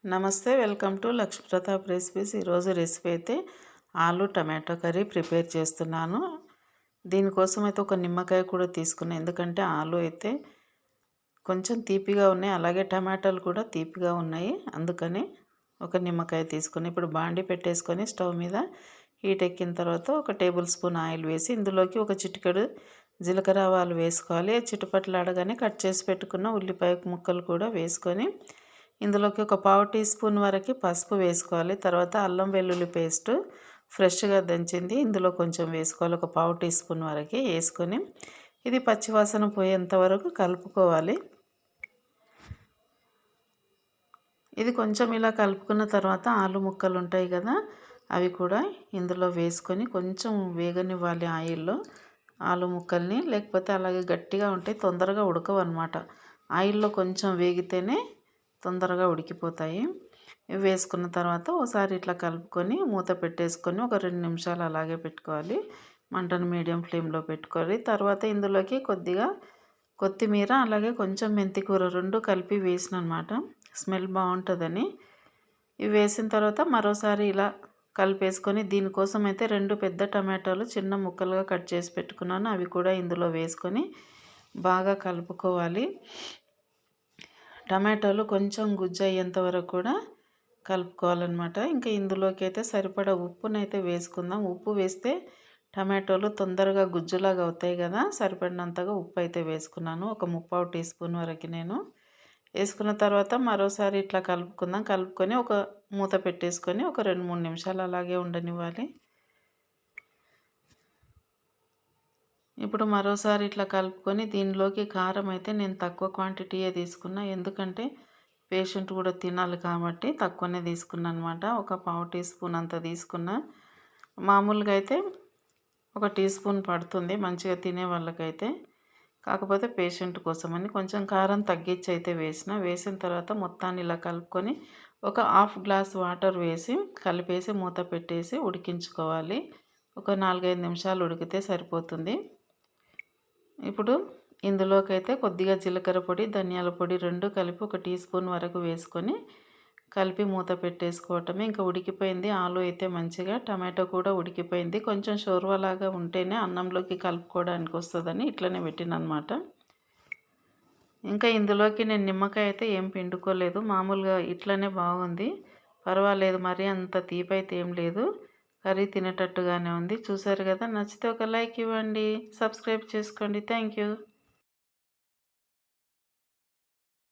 నమస్తే, welcome to Lakshmi Pratap recipes. ఈరోజు recipe అయితే ఆలు టమాటో కర్రీ ప్రిపేర్ చేస్తున్నాను. దీనికోసం అయితే ఒక నిమ్మకాయ కూడా తీసుకున్నాను, ఎందుకంటే ఆలు అయితే కొంచెం తీపిగా ఉన్నాయి, అలాగే టమాటాలు కూడా తీపిగా ఉన్నాయి. అందుకని ఒక నిమ్మకాయ తీసుకుని ఇప్పుడు బాండి పెట్టేసుకొని స్టవ్ మీద హీట్ ఎక్కిన తర్వాత ఒక టేబుల్ స్పూన్ ఆయిల్ వేసి ఇందులోకి ఒక చిటికెడు జీలకర్ర ఆవాలు వేసుకోవాలి. చిటపట్లాడగానే కట్ చేసి పెట్టుకున్న ఉల్లిపాయ ముక్కలు కూడా వేసుకొని ఇందులోకి ఒక పావు టీ స్పూన్ వరకు పసుపు వేసుకోవాలి. తర్వాత అల్లం వెల్లుల్లి పేస్ట్ ఫ్రెష్గా దంచింది ఇందులో కొంచెం వేసుకోవాలి, ఒక పావు టీ స్పూన్ వరకు వేసుకొని ఇది పచ్చివాసన పోయేంత వరకు కలుపుకోవాలి. ఇది కొంచెం ఇలా కలుపుకున్న తర్వాత ఆలు ముక్కలు ఉంటాయి కదా, అవి కూడా ఇందులో వేసుకొని కొంచెం వేగనివ్వాలి ఆయిల్లో ఆలు ముక్కల్ని. లేకపోతే అలాగే గట్టిగా ఉంటే తొందరగా ఉడకవు అన్నమాట. ఆయిల్లో కొంచెం వేగితేనే తొందరగా ఉడికిపోతాయి. ఇవి వేసుకున్న తర్వాత ఒకసారి ఇట్లా కలుపుకొని మూత పెట్టేసుకొని ఒక 2 నిమిషాలు అలాగే పెట్టుకోవాలి. మంటను మీడియం ఫ్లేమ్లో పెట్టుకోవాలి. తర్వాత ఇందులోకి కొద్దిగా కొత్తిమీర అలాగే కొంచెం మెంతికూర 2 కలిపి వేసిన అనమాట, స్మెల్ బాగుంటుందని. ఇవి వేసిన తర్వాత మరోసారి ఇలా కలిపేసుకొని దీనికోసం అయితే 2 పెద్ద టమాటాలు చిన్న ముక్కలుగా కట్ చేసి పెట్టుకున్నాను, అవి కూడా ఇందులో వేసుకొని బాగా కలుపుకోవాలి. టమాటాలు కొంచెం గుజ్జు అయ్యేంత వరకు కూడా కలుపుకోవాలన్నమాట. ఇంకా ఇందులోకి అయితే సరిపడా ఉప్పునైతే వేసుకుందాం. ఉప్పు వేస్తే టమాటోలు తొందరగా గుజ్జులాగా అవుతాయి కదా, సరిపడినంతగా ఉప్పు అయితే వేసుకున్నాను, ఒక 3/4 టీ స్పూన్ వరకు నేను వేసుకున్న తర్వాత మరోసారి ఇట్లా కలుపుకుందాం. కలుపుకొని ఒక మూత పెట్టేసుకొని ఒక 2-3 నిమిషాలు అలాగే ఉండనివ్వాలి. ఇప్పుడు మరోసారి ఇట్లా కలుపుకొని దీనిలోకి కారం అయితే నేను తక్కువ క్వాంటిటీయే తీసుకున్నా, ఎందుకంటే పేషెంట్ కూడా తినాలి కాబట్టి తక్కువనే తీసుకున్నా అనమాట. ఒక పావు టీ స్పూన్ అంత తీసుకున్నా. మామూలుగా అయితే ఒక టీ స్పూన్ పడుతుంది మంచిగా తినే వాళ్ళకైతే, కాకపోతే పేషెంట్ కోసమని కొంచెం కారం తగ్గించి అయితే వేసిన తర్వాత మొత్తాన్ని ఇలా కలుపుకొని ఒక 1/2 గ్లాస్ వాటర్ వేసి కలిపేసి మూత పెట్టేసి ఉడికించుకోవాలి. ఒక 4-5 నిమిషాలు ఉడికితే సరిపోతుంది. ఇప్పుడు ఇందులోకైతే కొద్దిగా జీలకర్ర పొడి ధనియాల పొడి 2 కలిపి ఒక టీ స్పూన్ వరకు వేసుకొని కలిపి మూత పెట్టేసుకోవటమే. ఇంకా ఉడికిపోయింది ఆలు అయితే మంచిగా, టమాటో కూడా ఉడికిపోయింది. కొంచెం షోర్వాలాగా ఉంటేనే అన్నంలోకి కలుపుకోవడానికి వస్తుందని ఇట్లనే పెట్టినమాట. ఇంకా ఇందులోకి నేను నిమ్మకాయ అయితే ఏం పిండుకోలేదు, మామూలుగా ఇట్లనే బాగుంది, పర్వాలేదు, మరి అంత తీపి అయితే ఏం లేదు, కర్రీ తినేటట్టుగానే ఉంది. చూసారు కదా, నచ్చితే ఒక లైక్ ఇవ్వండి, సబ్స్క్రైబ్ చేసుకోండి. Thank you.